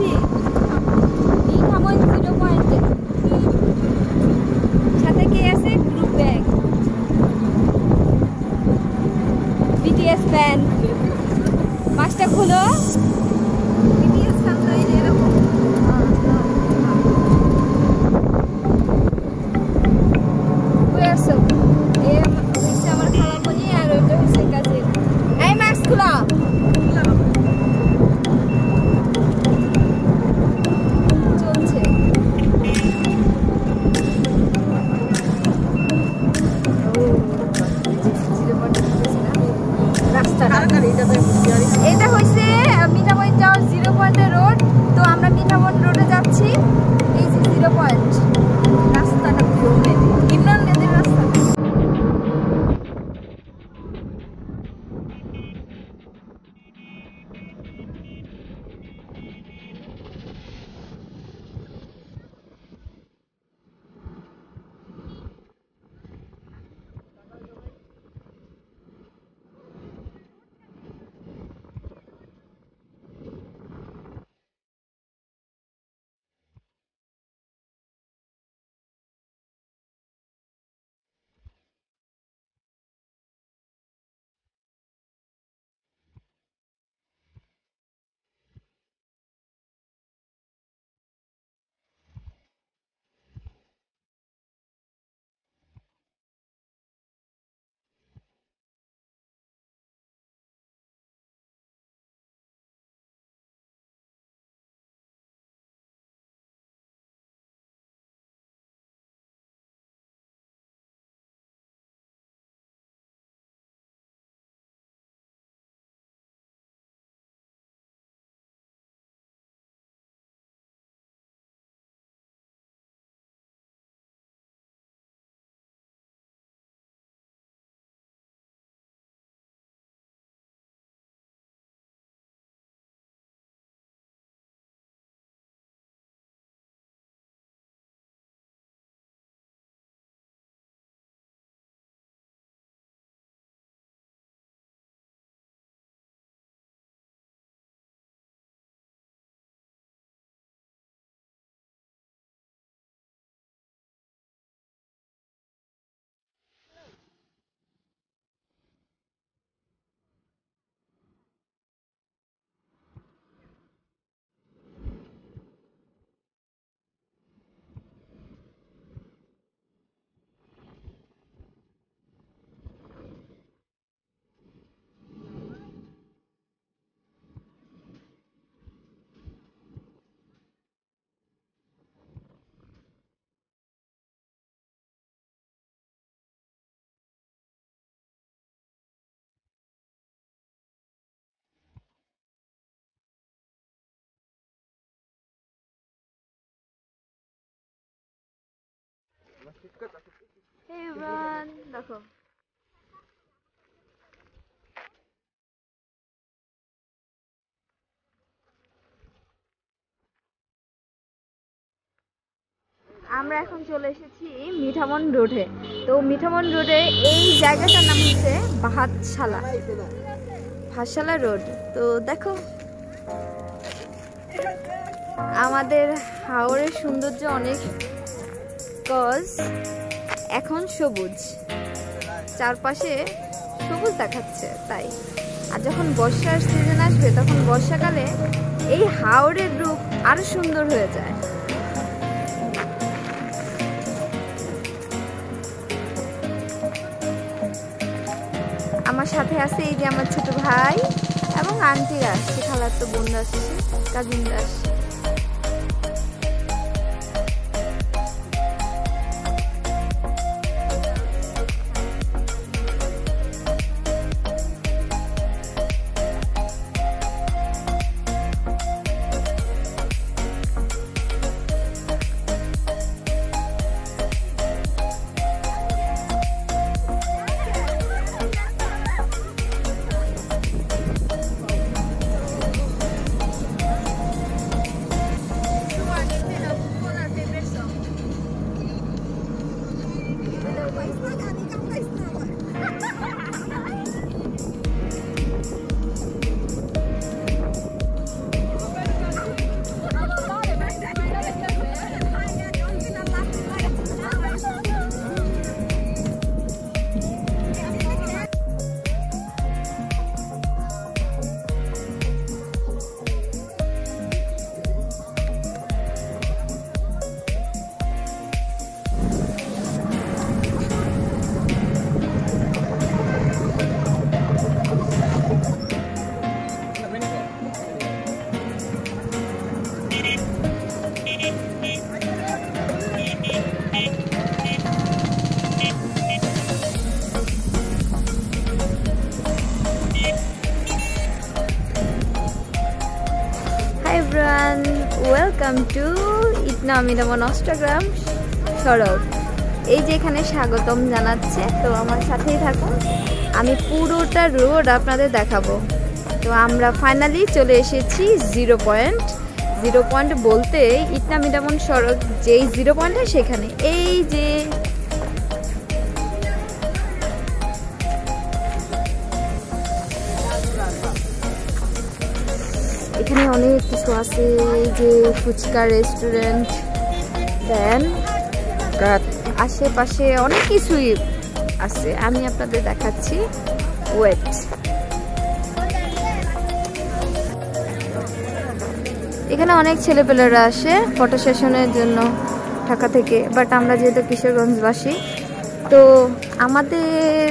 আসছি মিঠামন 0 পয়েন্টে। সাথে কে আছে? Group bag, BTS fan. মাছটা খুলো। বিটিএস ফ্যান তো এরকম। কই আসো? এই হচ্ছে আমার খালামণি আর ওইটা হচ্ছে কাজিন। এই মাছ খুলো। চলছে এটা হচ্ছে মিঠামইন যাওয়ার 0 পয়েন্টের রোড। তো আমরা মিঠামইন রোডে যাচ্ছি। এই যে 0 পয়েন্ট রাস্তাটা, ইমরান নদীর রাস্তা। এবার দেখো আমরা এখন চলে এসেছি মিঠামন রোডে। তো মিঠামন রোডে এই জায়গাটার নাম হচ্ছে ভাতশালা রোড। তো দেখো আমাদের হাওরের সৌন্দর্য অনেক কজ এখন সবুজ, চারপাশে সবুজ দেখাচ্ছে তাই। আর যখন বর্ষার সিজন আসবে তখন বর্ষাকালে এই হাওরের রূপ আরো সুন্দর হয়ে যায়। আমার সাথে আছে এই যে আমার ছোট ভাই এবং আন্টিরা আসছে, খালাতো বোনরা আসছে, কাজিনরা আসছে। ওয়েলকাম টু ইটনা মিরামন অষ্টগ্রাম সড়ক। এই যে এখানে স্বাগতম জানাচ্ছে, তো আমার সাথেই থাকুন, আমি পুরোটা রোড আপনাদের দেখাবো। তো আমরা ফাইনালি চলে এসেছি 0 পয়েন্ট। 0 পয়েন্ট বলতে ইটনা মিরামন সড়ক যেই 0 পয়েন্ট হয় সেখানে। এই যে এখানে অনেক কিছু আছে, এই যে ফুচকা রেস্টুরেন্ট, দেন আশেপাশে অনেক কিছুই আছে, আমি আপনাদের দেখাচ্ছি। ওয়েট, এখানে অনেক ছেলেপেলেরা আসে ফটো সেশনের জন্য ঢাকা থেকে, বাট আমরা যেহেতু কিশোরগঞ্জবাসী, তো আমাদের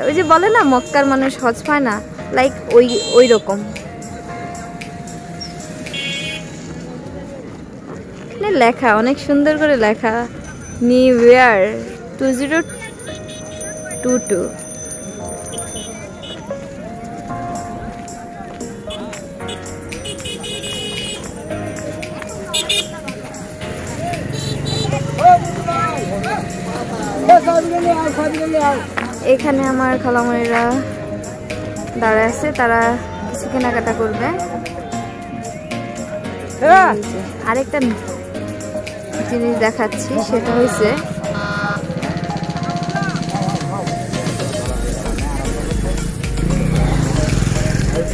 ওই যে বলে না মক্কার মানুষ হজ পায় না, লাইক ওই রকম। লেখা অনেক সুন্দর করে লেখা, নিউ ইয়ার 2022। এখানে আমার খালামণিরা দাঁড়ায় আছে, তারা কিছু কেনাকাটা করবে। আরেকটা জিনিস দেখাচ্ছি, সেটা হয়েছে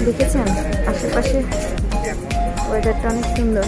দেখেছেন আশেপাশে ওয়েদারটা অনেক সুন্দর।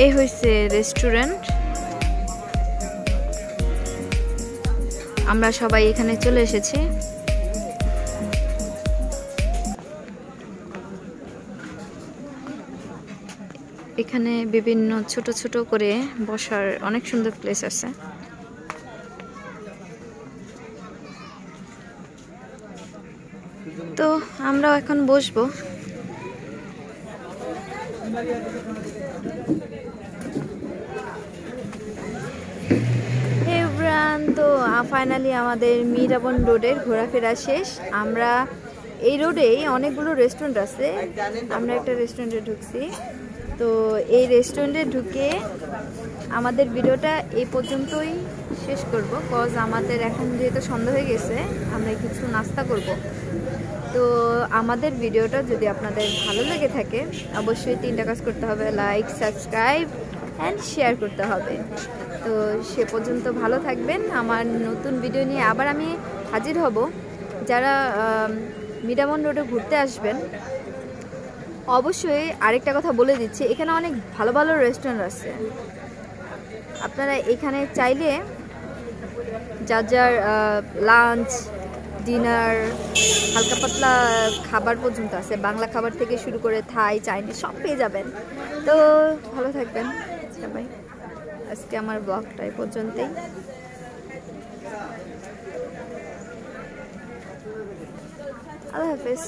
এই হয়েছে রেস্টুরেন্ট, আমরা সবাই এখানে চলে এসেছি। এখানে বিভিন্ন ছোট ছোট করে বসার অনেক সুন্দর প্লেস আছে। তো আমরাও এখন বসবো। তো ফাইনালি আমাদের মিরাবন রোডের ঘোরাফেরা শেষ। আমরা এই রোডেই অনেকগুলো রেস্টুরেন্ট আছে, আমরা একটা রেস্টুরেন্টে ঢুকছি। তো এই রেস্টুরেন্টে ঢুকে আমাদের ভিডিওটা এই পর্যন্তই শেষ করব, কজ আমাদের এখন যেহেতু সন্ধ্যা হয়ে গেছে, আমরা কিছু নাস্তা করব। তো আমাদের ভিডিওটা যদি আপনাদের ভালো লেগে থাকে, অবশ্যই 3টা কাজ করতে হবে, লাইক, সাবস্ক্রাইব অ্যান্ড শেয়ার করতে হবে। তো সে পর্যন্ত ভালো থাকবেন। আমার নতুন ভিডিও নিয়ে আবার আমি হাজির হব। যারা মিরামন রোডে ঘুরতে আসবেন, অবশ্যই আরেকটা কথা বলে দিচ্ছি, এখানে অনেক ভালো ভালো রেস্টুরেন্ট আছে। আপনারা এখানে চাইলে যার যার লাঞ্চ, ডিনার, হালকা পাতলা খাবার পর্যন্ত আছে, বাংলা খাবার থেকে শুরু করে থাই, চাইনিজ সব পেয়ে যাবেন। তো ভালো থাকবেন সবাই। আজকে আমার ব্লগটা এই পর্যন্তই। আল্লাহ হাফেজ।